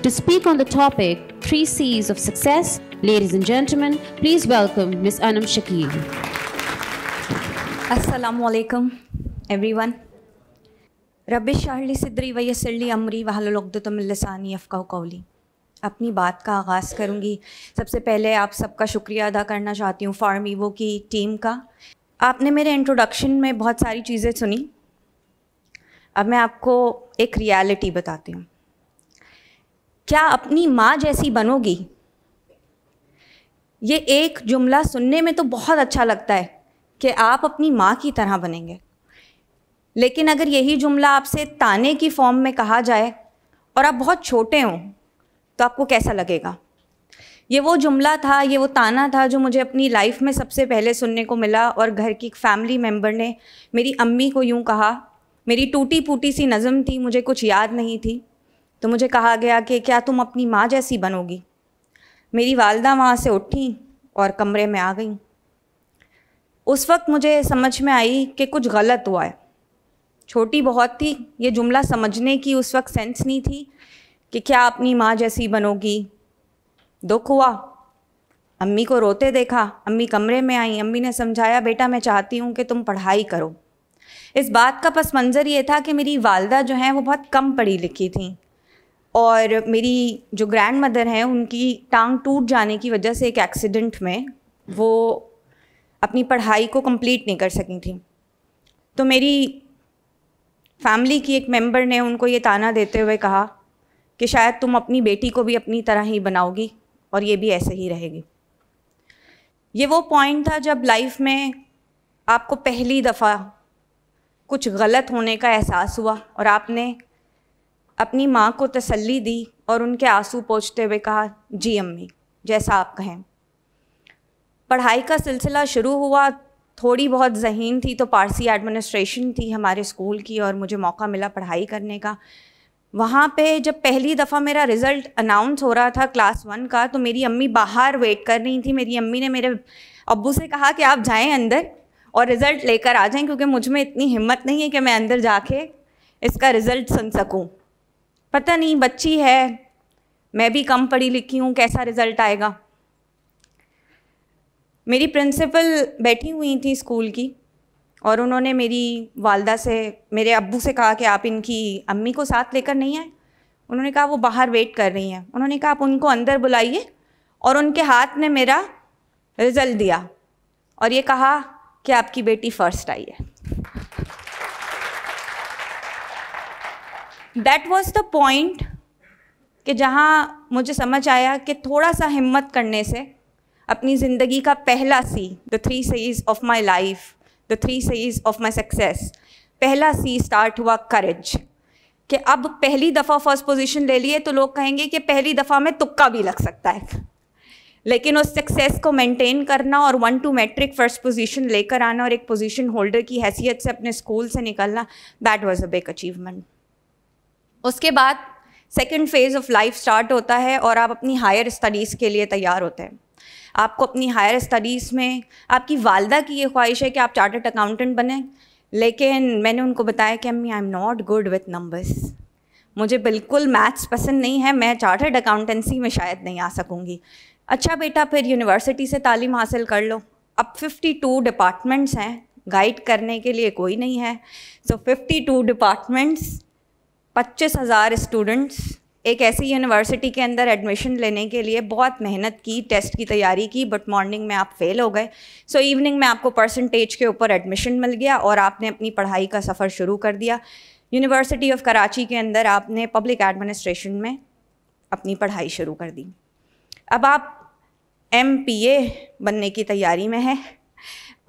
To speak on the topic, 3 C's of success, ladies and gentlemen, please welcome Ms. Anam Shakil. Assalamu alaikum, everyone. Rabbi shrah li sadri wa yassir li amri wahlul uqdatam min lisani yafqahu qawli. अपनी बात का आगाज़ करूँगी। सबसे पहले आप सबका शुक्रिया अदा करना चाहती हूँ फार्मीवो की टीम का। आपने मेरे इंट्रोडक्शन में बहुत सारी चीज़ें सुनी। अब मैं आपको एक रियलिटी बताती हूँ। क्या अपनी माँ जैसी बनोगी? ये एक जुमला सुनने में तो बहुत अच्छा लगता है कि आप अपनी माँ की तरह बनेंगे, लेकिन अगर यही जुमला आपसे ताने की फॉर्म में कहा जाए और आप बहुत छोटे हों तो आपको कैसा लगेगा? ये वो जुमला था, ये वो ताना था जो मुझे अपनी लाइफ में सबसे पहले सुनने को मिला। और घर की एक फैमिली मेम्बर ने मेरी अम्मी को यूँ कहा, मेरी टूटी फूटी सी नज़म थी, मुझे कुछ याद नहीं थी, तो मुझे कहा गया कि क्या तुम अपनी माँ जैसी बनोगी? मेरी वालदा वहाँ से उठी और कमरे में आ गई। उस वक्त मुझे समझ में आई कि कुछ गलत हुआ है। छोटी बहुत थी, ये जुमला समझने की उस वक्त सेंस नहीं थी कि क्या अपनी माँ जैसी बनोगी। दुख हुआ, अम्मी को रोते देखा, अम्मी कमरे में आई, अम्मी ने समझाया, बेटा मैं चाहती हूँ कि तुम पढ़ाई करो। इस बात का पस मंज़र ये था कि मेरी वालदा जो हैं वो बहुत कम पढ़ी लिखी थी और मेरी जो ग्रैंड मदर हैं उनकी टांग टूट जाने की वजह से एक एक्सीडेंट में वो अपनी पढ़ाई को कंप्लीट नहीं कर सकी थी। तो मेरी फैमिली की एक मेंबर ने उनको ये ताना देते हुए कहा कि शायद तुम अपनी बेटी को भी अपनी तरह ही बनाओगी और ये भी ऐसे ही रहेगी। ये वो पॉइंट था जब लाइफ में आपको पहली दफ़ा कुछ गलत होने का एहसास हुआ और आपने अपनी माँ को तसल्ली दी और उनके आंसू पोंछते हुए कहा, जी अम्मी, जैसा आप कहें। पढ़ाई का सिलसिला शुरू हुआ। थोड़ी बहुत ज़हीन थी तो पारसी एडमिनिस्ट्रेशन थी हमारे स्कूल की और मुझे मौका मिला पढ़ाई करने का। वहाँ पे जब पहली दफ़ा मेरा रिज़ल्ट अनाउंस हो रहा था क्लास 1 का, तो मेरी अम्मी बाहर वेट कर रही थी। मेरी अम्मी ने मेरे अब्बू से कहा कि आप जाएं अंदर और रिज़ल्ट लेकर आ जाएं, क्योंकि मुझ में इतनी हिम्मत नहीं है कि मैं अंदर जाके इसका रिज़ल्ट सुन सकूं। पता नहीं, बच्ची है, मैं भी कम पढ़ी लिखी हूँ, कैसा रिज़ल्ट आएगा। मेरी प्रिंसिपल बैठी हुई थी स्कूल की और उन्होंने मेरी वालदा से, मेरे अब्बू से कहा कि आप इनकी अम्मी को साथ लेकर नहीं आए। उन्होंने कहा वो बाहर वेट कर रही हैं। उन्होंने कहा आप उनको अंदर बुलाइए, और उनके हाथ में मेरा रिज़ल्ट दिया और ये कहा कि आपकी बेटी फर्स्ट आई है। दैट वॉज द पॉइंट कि जहाँ मुझे समझ आया कि थोड़ा सा हिम्मत करने से अपनी ज़िंदगी का पहला C, the 3 C's of my life, the 3 C's of my success, पहला सी स्टार्ट हुआ करेज। कि अब पहली दफ़ा फर्स्ट पोजीशन ले लिए तो लोग कहेंगे कि पहली दफ़ा में तुक्का भी लग सकता है, लेकिन उस सक्सेस को मेंटेन करना और 1-2 मैट्रिक फर्स्ट पोजीशन लेकर आना और एक पोजीशन होल्डर की हैसियत से अपने स्कूल से निकलना, that was a big achievement. उसके बाद second phase of life start होता है और आप अपनी हायर स्टडीज़ के लिए तैयार होते हैं। आपको अपनी हायर स्टडीज़ में आपकी वालदा की ये ख्वाहिश है कि आप चार्टर्ड अकाउंटेंट बने, लेकिन मैंने उनको बताया कि अम्मी I am not good with numbers, मुझे बिल्कुल मैथ्स पसंद नहीं है, मैं चार्टर्ड अकाउंटेंसी में शायद नहीं आ सकूँगी। अच्छा बेटा, फिर यूनिवर्सिटी से तालीम हासिल कर लो। अब 52 डिपार्टमेंट्स हैं, गाइड करने के लिए कोई नहीं है। सो 52 डिपार्टमेंट्स, 25,000 स्टूडेंट्स, एक ऐसी यूनिवर्सिटी के अंदर एडमिशन लेने के लिए बहुत मेहनत की, टेस्ट की तैयारी की, बट मॉर्निंग में आप फेल हो गए। सो इवनिंग में आपको परसेंटेज के ऊपर एडमिशन मिल गया और आपने अपनी पढ़ाई का सफ़र शुरू कर दिया। यूनिवर्सिटी ऑफ कराची के अंदर आपने पब्लिक एडमिनिस्ट्रेशन में अपनी पढ़ाई शुरू कर दी। अब आप MPA बनने की तैयारी में हैं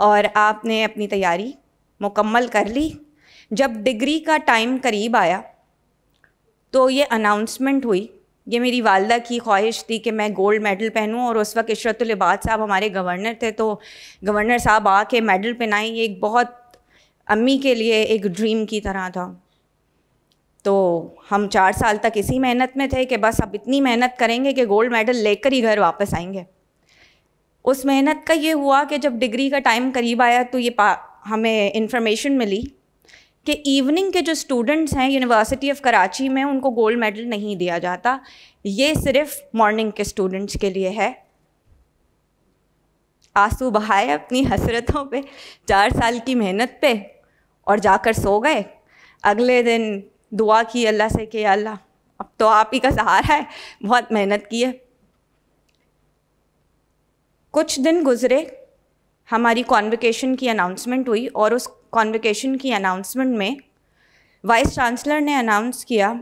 और आपने अपनी तैयारी मुकम्मल कर ली। जब डिग्री का टाइम करीब आया तो ये अनाउंसमेंट हुई। ये मेरी वालदा की ख्वाहिश थी कि मैं गोल्ड मेडल पहनूं, और उस वक्त इशरतुल इबाद साहब हमारे गवर्नर थे, तो गवर्नर साहब आके मेडल पहनाई। ये एक बहुत अम्मी के लिए एक ड्रीम की तरह था। तो हम 4 साल तक इसी मेहनत में थे कि बस अब इतनी मेहनत करेंगे कि गोल्ड मेडल लेकर ही घर वापस आएंगे। उस मेहनत का ये हुआ कि जब डिग्री का टाइम करीब आया तो ये हमें इन्फॉर्मेशन मिली कि इवनिंग के जो स्टूडेंट्स हैं यूनिवर्सिटी ऑफ कराची में उनको गोल्ड मेडल नहीं दिया जाता, ये सिर्फ मॉर्निंग के स्टूडेंट्स के लिए है। आंसू बहाए अपनी हसरतों पे, 4 साल की मेहनत पे, और जाकर सो गए। अगले दिन दुआ की अल्लाह से कि अल्लाह अब तो आप ही का सहारा है, बहुत मेहनत की है। कुछ दिन गुजरे, हमारी कॉन्वोकेशन की अनाउंसमेंट हुई और उस कॉन्वोकेशन की अनाउंसमेंट में वाइस चांसलर ने अनाउंस किया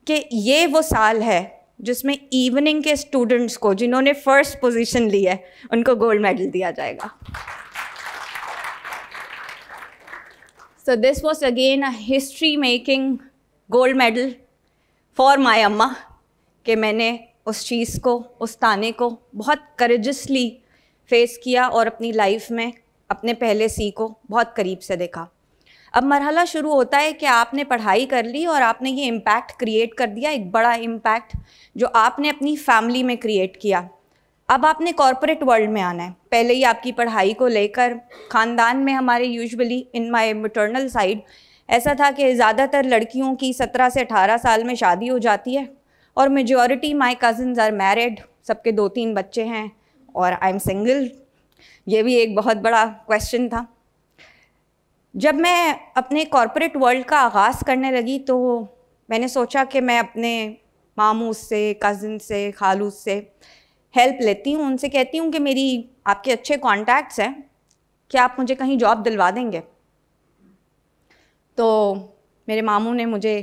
कि ये वो साल है जिसमें इवनिंग के स्टूडेंट्स को जिन्होंने फर्स्ट पोजीशन ली है उनको गोल्ड मेडल दिया जाएगा। So this was again a history making gold medal for my अम्मा कि मैंने उस चीज़ को, उस ताने को बहुत करेजसली फेस किया और अपनी लाइफ में अपने पहले सी को बहुत करीब से देखा। अब मरहला शुरू होता है कि आपने पढ़ाई कर ली और आपने ये इम्पैक्ट क्रिएट कर दिया, एक बड़ा इम्पैक्ट जो आपने अपनी फैमिली में क्रिएट किया। अब आपने कॉरपोरेट वर्ल्ड में आना है। पहले ही आपकी पढ़ाई को लेकर ख़ानदान में हमारे usually in my maternal side ऐसा था कि ज़्यादातर लड़कियों की 17 से 18 साल में शादी हो जाती है और majority my cousins are married, सबके 2-3 बच्चे हैं और आई एम सिंगल। ये भी एक बहुत बड़ा क्वेश्चन था। जब मैं अपने कॉरपोरेट वर्ल्ड का आगाज़ करने लगी तो मैंने सोचा कि मैं अपने मामू से, कज़न से, खालू से हेल्प लेती हूँ, उनसे कहती हूँ कि मेरी आपके अच्छे कॉन्टैक्ट्स हैं, क्या आप मुझे कहीं जॉब दिलवा देंगे? तो मेरे मामू ने मुझे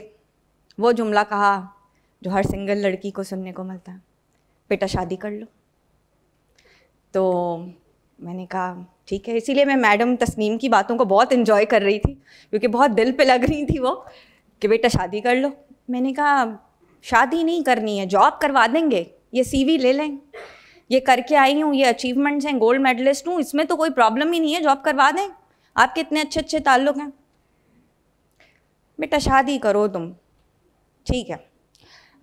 वो जुमला कहा जो हर सिंगल लड़की को सुनने को मिलता है, बेटा शादी कर लो। तो मैंने कहा ठीक है। इसीलिए मैं मैडम तस्नीम की बातों को बहुत इन्जॉय कर रही थी क्योंकि बहुत दिल पे लग रही थी वो कि बेटा शादी कर लो। मैंने कहा शादी नहीं करनी है, जॉब करवा देंगे, ये CV ले लें, ये करके आई हूँ, ये अचीवमेंट्स हैं, गोल्ड मेडलिस्ट हूँ, इसमें तो कोई प्रॉब्लम ही नहीं है, जॉब करवा दें, आपके इतने अच्छे अच्छे ताल्लुक़ हैं, बेटा शादी करो तुम, ठीक है।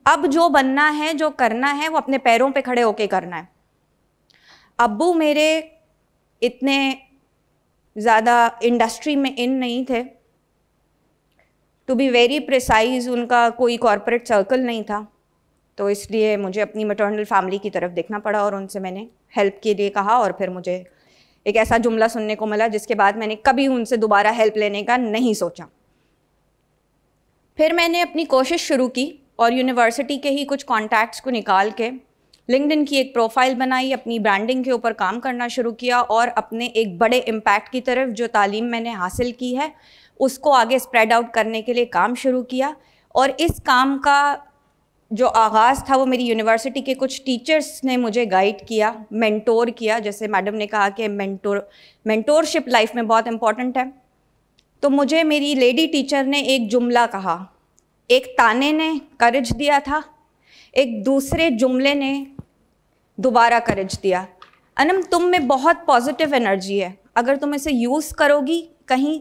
अब जो बनना है, जो करना है, वो अपने पैरों पे खड़े होके करना है। अब्बू मेरे इतने ज़्यादा इंडस्ट्री में इन नहीं थे, टू बी वेरी प्रिसाइज उनका कोई कॉरपोरेट सर्कल नहीं था, तो इसलिए मुझे अपनी मैटरनल फैमिली की तरफ देखना पड़ा और उनसे मैंने हेल्प के लिए कहा और फिर मुझे एक ऐसा जुमला सुनने को मिला जिसके बाद मैंने कभी उनसे दोबारा हेल्प लेने का नहीं सोचा। फिर मैंने अपनी कोशिश शुरू की और यूनिवर्सिटी के ही कुछ कॉन्टैक्ट्स को निकाल के लिंक्डइन की एक प्रोफाइल बनाई, अपनी ब्रांडिंग के ऊपर काम करना शुरू किया और अपने एक बड़े इम्पैक्ट की तरफ जो तालीम मैंने हासिल की है उसको आगे स्प्रेड आउट करने के लिए काम शुरू किया। और इस काम का जो आगाज़ था वो मेरी यूनिवर्सिटी के कुछ टीचर्स ने मुझे गाइड किया, मेंटोर किया। जैसे मैडम ने कहा कि मेंटोरशिप लाइफ में बहुत इम्पॉर्टेंट है, तो मुझे मेरी लेडी टीचर ने एक जुमला कहा, एक ताने ने करेज दिया था, एक दूसरे जुमले ने दोबारा करेज दिया। अनम तुम में बहुत पॉजिटिव एनर्जी है, अगर तुम इसे यूज़ करोगी कहीं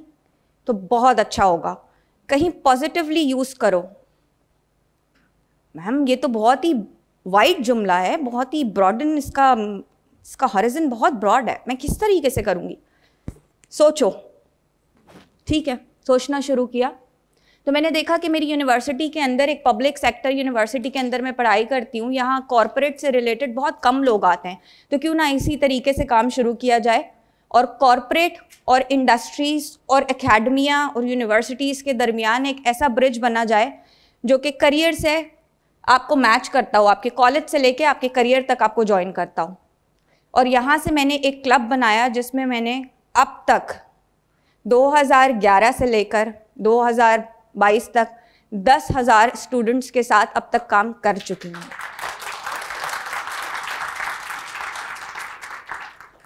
तो बहुत अच्छा होगा, कहीं पॉजिटिवली यूज़ करो। मैम ये तो बहुत ही वाइड जुमला है, बहुत ही ब्रॉडन, इसका हॉरिज़न बहुत ब्रॉड है, मैं किस तरीके से करूँगी? सोचो। ठीक है, सोचना शुरू किया तो मैंने देखा कि मेरी यूनिवर्सिटी के अंदर, एक पब्लिक सेक्टर यूनिवर्सिटी के अंदर मैं पढ़ाई करती हूँ, यहाँ कॉरपोरेट से रिलेटेड बहुत कम लोग आते हैं, तो क्यों ना इसी तरीके से काम शुरू किया जाए और कॉरपोरेट और इंडस्ट्रीज़ और एकेडमिया और यूनिवर्सिटीज़ के दरमियान एक ऐसा ब्रिज बना जाए जो कि करियर से आपको मैच करता हो, आपके कॉलेज से लेके आपके करियर तक आपको ज्वाइन करता हो। और यहाँ से मैंने एक क्लब बनाया जिसमें मैंने अब तक 2011 से लेकर 2022 तक 10,000 स्टूडेंट्स के साथ अब तक काम कर चुकी हूँ।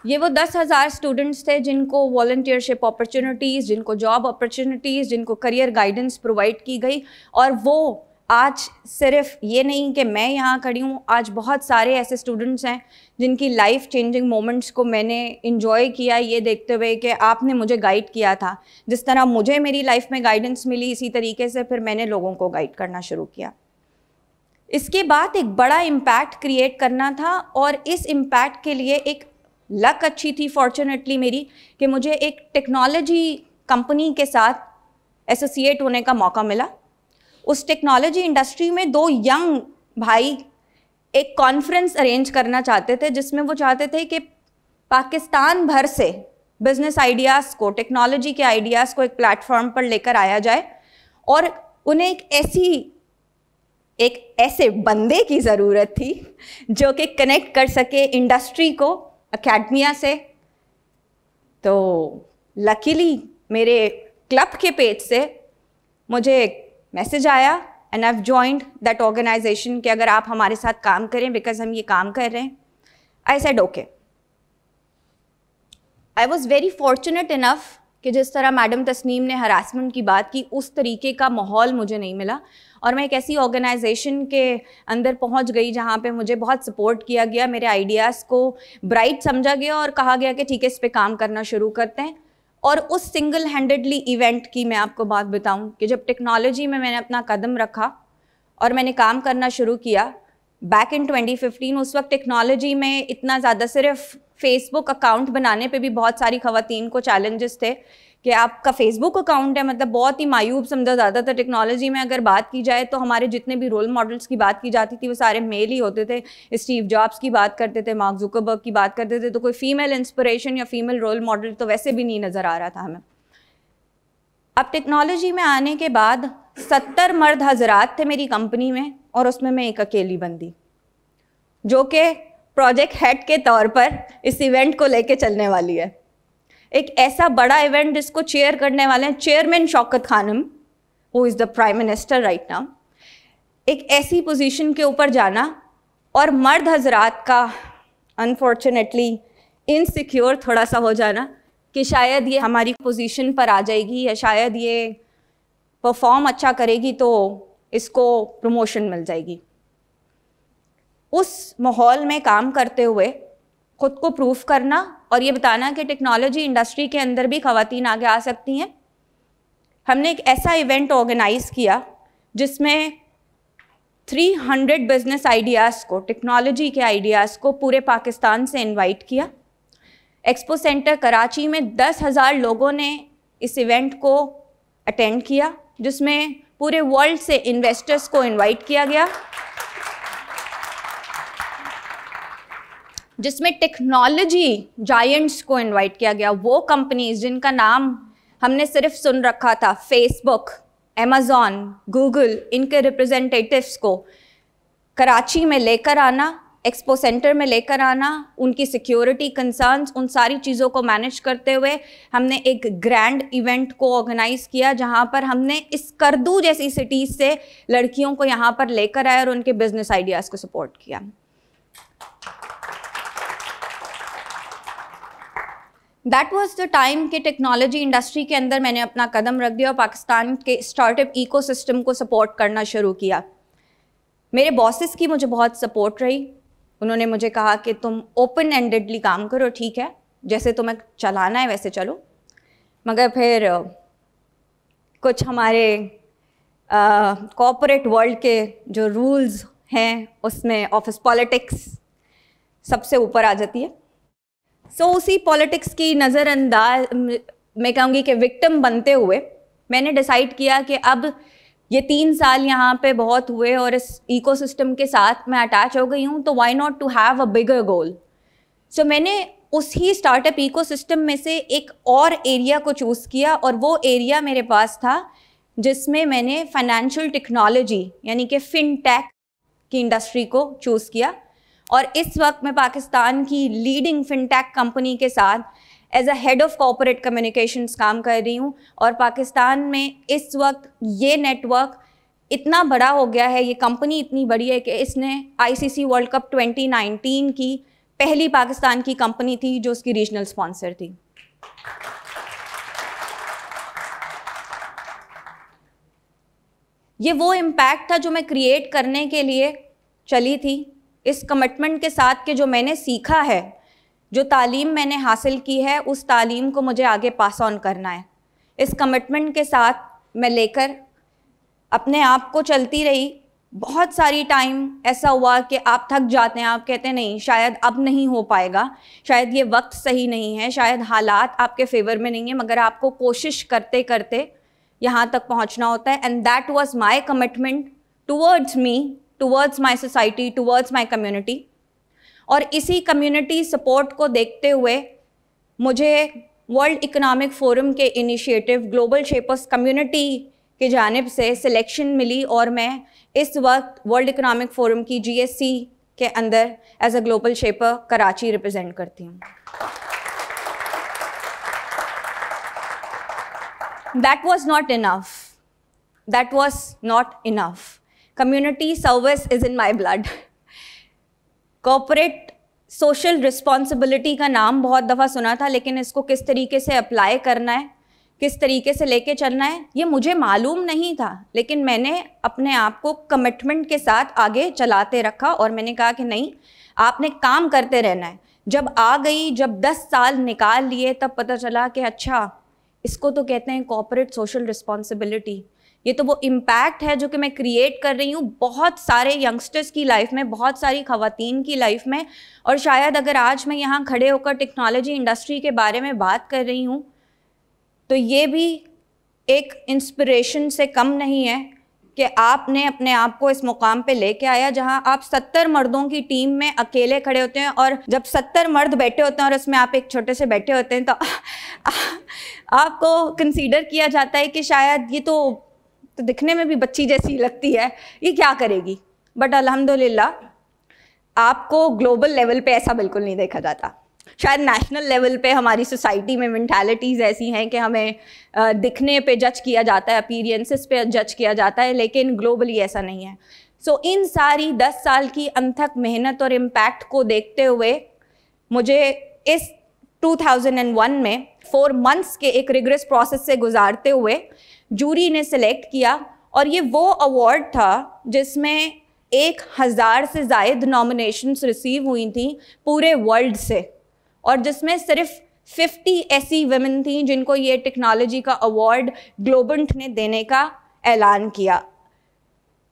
ये वो 10,000 स्टूडेंट्स थे जिनको वॉलंटियरशिप अपॉर्चुनिटीज़, जिनको जॉब अपॉर्चुनिटीज़, जिनको करियर गाइडेंस प्रोवाइड की गई। और वो आज सिर्फ ये नहीं कि मैं यहाँ खड़ी हूँ, आज बहुत सारे ऐसे स्टूडेंट्स हैं जिनकी लाइफ चेंजिंग मोमेंट्स को मैंने इन्जॉय किया, ये देखते हुए कि आपने मुझे गाइड किया था। जिस तरह मुझे मेरी लाइफ में गाइडेंस मिली, इसी तरीके से फिर मैंने लोगों को गाइड करना शुरू किया। इसके बाद एक बड़ा इम्पैक्ट क्रिएट करना था और इस इम्पैक्ट के लिए एक लक अच्छी थी फॉर्चुनेटली मेरी कि मुझे एक टेक्नोलॉजी कंपनी के साथ एसोसिएट होने का मौका मिला। उस टेक्नोलॉजी इंडस्ट्री में 2 यंग भाई एक कॉन्फ्रेंस अरेंज करना चाहते थे, जिसमें वो चाहते थे कि पाकिस्तान भर से बिजनेस आइडियाज़ को, टेक्नोलॉजी के आइडियाज़ को एक प्लेटफॉर्म पर लेकर आया जाए और उन्हें एक ऐसे बंदे की ज़रूरत थी जो कि कनेक्ट कर सके इंडस्ट्री को एकेडमिया से। तो लकीली मेरे क्लब के पेज से मुझे एक मैसेज आया and I have joined that organisation कि अगर आप हमारे साथ काम करें, बिकॉज हम ये काम कर रहे हैं। I said okay. I was very fortunate enough कि जिस तरह मैडम तस्नीम ने हरासमेंट की बात की, उस तरीके का माहौल मुझे नहीं मिला और मैं एक ऐसी ऑर्गेनाइजेशन के अंदर पहुंच गई जहां पे मुझे बहुत सपोर्ट किया गया, मेरे आइडियाज़ को ब्राइट समझा गया और कहा गया कि ठीक है, इस पे काम करना शुरू करते हैं। और उस सिंगल हैंडेडली इवेंट की मैं आपको बात बताऊं कि जब टेक्नोलॉजी में मैंने अपना कदम रखा और मैंने काम करना शुरू किया बैक इन 2015, उस वक्त टेक्नोलॉजी में इतना ज़्यादा, सिर्फ फेसबुक अकाउंट बनाने पे भी बहुत सारी ख़वातीन को चैलेंजेस थे कि आपका फेसबुक अकाउंट है, मतलब बहुत ही मायूब समझा जाता था। टेक्नोलॉजी में अगर बात की जाए तो हमारे जितने भी रोल मॉडल्स की बात की जाती थी वो सारे मेल ही होते थे। स्टीव जॉब्स की बात करते थे, मार्क जुकरबर्ग की बात करते थे, तो कोई फीमेल इंस्पिरेशन या फीमेल रोल मॉडल तो वैसे भी नहीं नज़र आ रहा था हमें। अब टेक्नोलॉजी में आने के बाद 70 मर्द हजरात थे मेरी कंपनी में और उसमें मैं एक अकेली बंदी जो कि प्रोजेक्ट हेड के तौर पर इस इवेंट को लेके चलने वाली है। एक ऐसा बड़ा इवेंट जिसको चेयर करने वाले हैं chairman Shaukat Khanum, who is the prime minister right now. एक ऐसी पोजीशन के ऊपर जाना और मर्द हजरात का अनफॉर्चुनेटली इनसिक्योर थोड़ा सा हो जाना कि शायद ये हमारी पोजीशन पर आ जाएगी या शायद ये परफॉर्म अच्छा करेगी तो इसको प्रमोशन मिल जाएगी। उस माहौल में काम करते हुए ख़ुद को प्रूफ करना और ये बताना कि टेक्नोलॉजी इंडस्ट्री के अंदर भी ख़वातीन आगे आ सकती हैं। हमने एक ऐसा इवेंट ऑर्गेनाइज़ किया जिसमें 300 बिजनेस आइडियाज़ को, टेक्नोलॉजी के आइडियाज़ को पूरे पाकिस्तान से इनवाइट किया। एक्सपो सेंटर कराची में 10,000 लोगों ने इस इवेंट को अटेंड किया, जिसमें पूरे वर्ल्ड से इन्वेस्टर्स को इनवाइट किया गया, जिसमें टेक्नोलॉजी जायंट्स को इनवाइट किया गया। वो कंपनीज जिनका नाम हमने सिर्फ सुन रखा था, फेसबुक, अमेज़ॉन, गूगल, इनके रिप्रेजेंटेटिव्स को कराची में लेकर आना, एक्सपो सेंटर में लेकर आना, उनकी सिक्योरिटी कंसर्न्स, उन सारी चीज़ों को मैनेज करते हुए हमने एक ग्रैंड इवेंट को ऑर्गेनाइज़ किया जहां पर हमने इस करदू जैसी सिटीज़ से लड़कियों को यहां पर लेकर आए और उनके बिजनेस आइडियाज़ को सपोर्ट किया। दैट वॉज द टाइम कि टेक्नोलॉजी इंडस्ट्री के अंदर मैंने अपना कदम रख दिया और पाकिस्तान के स्टार्टअप इकोसिस्टम को सपोर्ट करना शुरू किया। मेरे बॉसेस की मुझे बहुत सपोर्ट रही। उन्होंने मुझे कहा कि तुम ओपन एंडेडली काम करो, ठीक है, जैसे तुम्हें चलाना है वैसे चलो। मगर फिर कुछ हमारे कॉर्पोरेट वर्ल्ड के जो रूल्स हैं उसमें ऑफिस पॉलिटिक्स सबसे ऊपर आ जाती है। सो उसी पॉलिटिक्स की नज़रअंदाज मैं कहूँगी कि विक्टिम बनते हुए मैंने डिसाइड किया कि अब ये 3 साल यहाँ पे बहुत हुए और इस इकोसिस्टम के साथ मैं अटैच हो गई हूँ, तो why not to have a bigger goal. So मैंने उसी स्टार्टअप इकोसिस्टम में से एक और एरिया को चूज़ किया और वो एरिया मेरे पास था जिसमें मैंने फाइनेंशियल टेक्नोलॉजी यानी कि फिनटेक की इंडस्ट्री को चूज़ किया। और इस वक्त मैं पाकिस्तान की लीडिंग फिनटेक कंपनी के साथ as a head of corporate communications काम कर रही हूँ। और पाकिस्तान में इस वक्त ये नेटवर्क इतना बड़ा हो गया है, ये कंपनी इतनी बड़ी है कि इसने ICC वर्ल्ड कप 2019 की पहली पाकिस्तान की कंपनी थी जो उसकी रीजनल स्पॉन्सर थी। ये वो इम्पैक्ट था जो मैं क्रिएट करने के लिए चली थी, इस कमिटमेंट के साथ कि जो मैंने सीखा है, जो तालीम मैंने हासिल की है, उस तालीम को मुझे आगे पास ऑन करना है। इस कमिटमेंट के साथ मैं लेकर अपने आप को चलती रही। बहुत सारी टाइम ऐसा हुआ कि आप थक जाते हैं, आप कहते हैं नहीं शायद अब नहीं हो पाएगा, शायद ये वक्त सही नहीं है, शायद हालात आपके फेवर में नहीं है, मगर आपको कोशिश करते करते यहाँ तक पहुँचना होता है। And that was my commitment towards me, towards my society, towards my community. और इसी कम्युनिटी सपोर्ट को देखते हुए मुझे वर्ल्ड इकोनॉमिक फोरम के इनिशिएटिव ग्लोबल शेपर्स कम्युनिटी की जानिब से सिलेक्शन मिली और मैं इस वक्त वर्ल्ड इकोनॉमिक फोरम की GSC के अंदर as a Global Shaper Karachi represent करती हूँ। That was not enough. That was not enough. Community service is in my blood. Corporate social responsibility का नाम बहुत दफ़ा सुना था, लेकिन इसको किस तरीके से अप्लाई करना है, किस तरीके से लेके चलना है, ये मुझे मालूम नहीं था। लेकिन मैंने अपने आप को कमिटमेंट के साथ आगे चलाते रखा और मैंने कहा कि नहीं, आपने काम करते रहना है। जब आ गई, जब 10 साल निकाल लिए, तब पता चला कि अच्छा, इसको तो कहते हैं कॉर्पोरेट सोशल रिस्पॉन्सिबिलिटी। ये तो वो इम्पैक्ट है जो कि मैं क्रिएट कर रही हूँ बहुत सारे यंगस्टर्स की लाइफ में, बहुत सारी ख़वातीन की लाइफ में। और शायद अगर आज मैं यहाँ खड़े होकर टेक्नोलॉजी इंडस्ट्री के बारे में बात कर रही हूँ तो ये भी एक इंस्पिरेशन से कम नहीं है कि आपने अपने आप को इस मुकाम पे लेके आया जहाँ आप 70 मर्दों की टीम में अकेले खड़े होते हैं। और जब 70 मर्द बैठे होते हैं और उसमें आप एक छोटे से बैठे होते हैं तो आपको कंसीडर किया जाता है कि शायद ये तो दिखने में भी बच्ची जैसी लगती है, ये क्या करेगी। बट अल्हम्दुलिल्लाह आपको ग्लोबल लेवल पे ऐसा बिल्कुल नहीं देखा जाता। शायद नेशनल लेवल पे हमारी सोसाइटी में मेंटालिटीज़ ऐसी हैं कि हमें दिखने पे जज किया जाता है, अपीयरेंसेस पे जज किया जाता है, लेकिन ग्लोबली ऐसा नहीं है। सो इन सारी 10 साल की अनथक मेहनत और इम्पैक्ट को देखते हुए मुझे इस 2001 में 4 मंथ्स के एक रिगरस प्रोसेस से गुजारते हुए जूरी ने सिलेक्ट किया। और ये वो अवार्ड था जिसमें 1000 से ज़ायद नॉमिनेशंस रिसीव हुई थी पूरे वर्ल्ड से, और जिसमें सिर्फ 50 ऐसी वुमेन थी जिनको ये टेक्नोलॉजी का अवार्ड ग्लोबंट ने देने का ऐलान किया।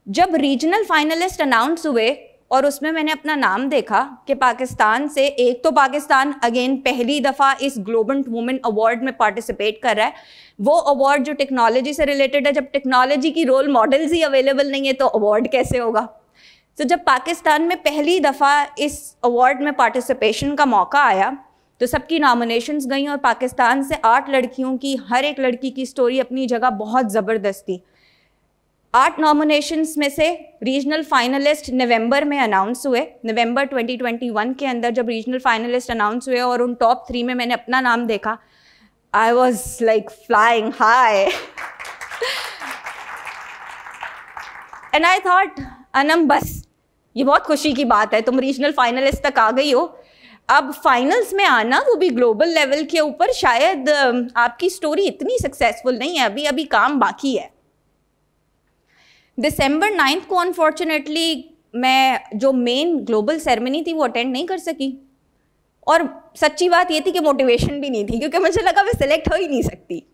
जब रीजनल फाइनलिस्ट अनाउंस हुए और उसमें मैंने अपना नाम देखा कि पाकिस्तान से, एक तो पाकिस्तान अगेन पहली दफ़ा इस ग्लोबंट वुमेन अवार्ड में पार्टिसिपेट कर रहा है, वो अवार्ड जो टेक्नोलॉजी से रिलेटेड है। जब टेक्नोलॉजी की रोल मॉडल्स ही अवेलेबल नहीं है तो अवार्ड कैसे होगा। तो जब पाकिस्तान में पहली दफ़ा इस अवार्ड में पार्टिसिपेशन का मौका आया तो सबकी नॉमिनेशंस गई और पाकिस्तान से 8 लड़कियों की, हर एक लड़की की स्टोरी अपनी जगह बहुत ज़बरदस्त थी। 8 नॉमिनेशंस में से रीजनल फाइनलिस्ट नवंबर में अनाउंस हुए। नवंबर 2021 के अंदर जब रीजनल फाइनलिस्ट अनाउंस हुए और उन टॉप 3 में मैंने अपना नाम देखा, I was like flying high and I thought Anam, बस ये बहुत खुशी की बात है, तुम रीजनल फाइनलिस्ट तक आ गई हो, अब फाइनल्स में आना, वो भी ग्लोबल लेवल के ऊपर, शायद आपकी स्टोरी इतनी सक्सेसफुल नहीं है, अभी अभी काम बाकी है। दिसंबर 9 को अनफॉर्चुनेटली मैं जो मेन ग्लोबल सेरेमनी थी वो अटेंड नहीं कर सकी। और सच्ची बात ये थी कि मोटिवेशन भी नहीं थी, क्योंकि मुझे लगा मैं सिलेक्ट हो ही नहीं सकती।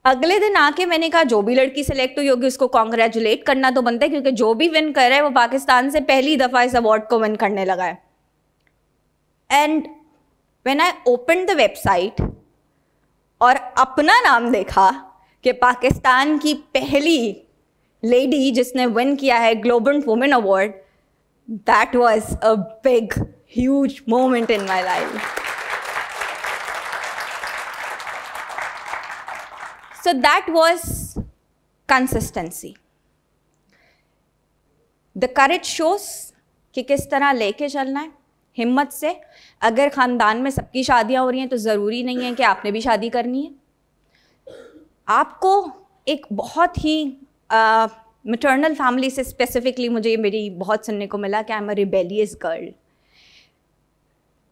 अगले दिन आके मैंने कहा जो भी लड़की सिलेक्ट हुई होगी उसको कॉन्ग्रेचुलेट करना तो बनता है, क्योंकि जो भी विन कर रहा है वो पाकिस्तान से पहली दफ़ा इस अवार्ड को विन करने लगा है। And when I open the website और अपना नाम देखा कि पाकिस्तान की पहली लेडी जिसने विन किया है global women award, that was a big huge moment in my life. So that was consistency. The courage shows कि किस तरह लेके चलना है हिम्मत से। अगर ख़ानदान में सबकी शादियाँ हो रही हैं तो ज़रूरी नहीं है कि आपने भी शादी करनी है। आपको एक बहुत ही मैटरनल फैमिली से स्पेसिफिकली मुझे मेरी बहुत सुनने को मिला कि I am a rebellious girl,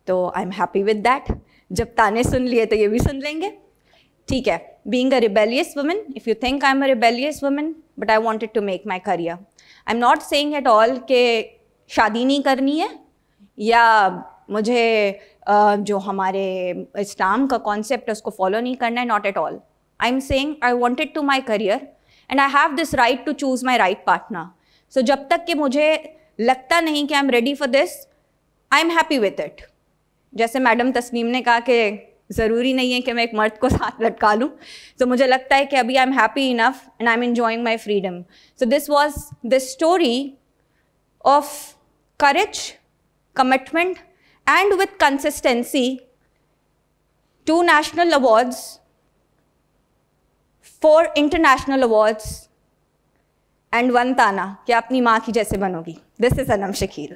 तो I am happy with that. जब ताने सुन लिए तो ये भी सुन लेंगे, ठीक है। Being a rebellious woman, if you think I'm a rebellious woman, but I wanted to make my career. I'm not saying at all कि शादी नहीं करनी है या मुझे जो हमारे इस्लाम का कॉन्सेप्ट है उसको फॉलो नहीं करना है, not at all. I'm saying I wanted to my career and I have this right to choose my right partner. So जब तक कि मुझे लगता नहीं कि I'm ready for this, I'm happy with it. जैसे मैडम तस्नीम ने कहा कि ज़रूरी नहीं है कि मैं एक मर्द को साथ लटका लूँ. तो मुझे लगता है कि अभी आई am happy enough and I am enjoying my freedom. So this was the story of courage, commitment and with consistency 2 national awards, 4 international awards and 1 ताना कि अपनी माँ की जैसे बनोगी. This is Anam Shakeel.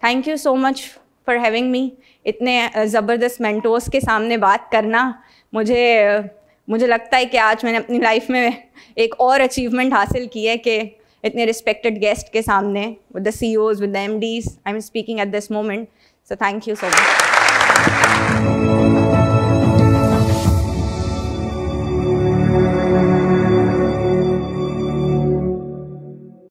Thank you so much for having me. इतने ज़बरदस्त mentors के सामने बात करना, मुझे लगता है कि आज मैंने अपनी लाइफ में एक और अचीवमेंट हासिल की है कि इतने रिस्पेक्टेड गेस्ट के सामने with the CEOs, with the MDs, I am speaking at this moment. So thank you so much.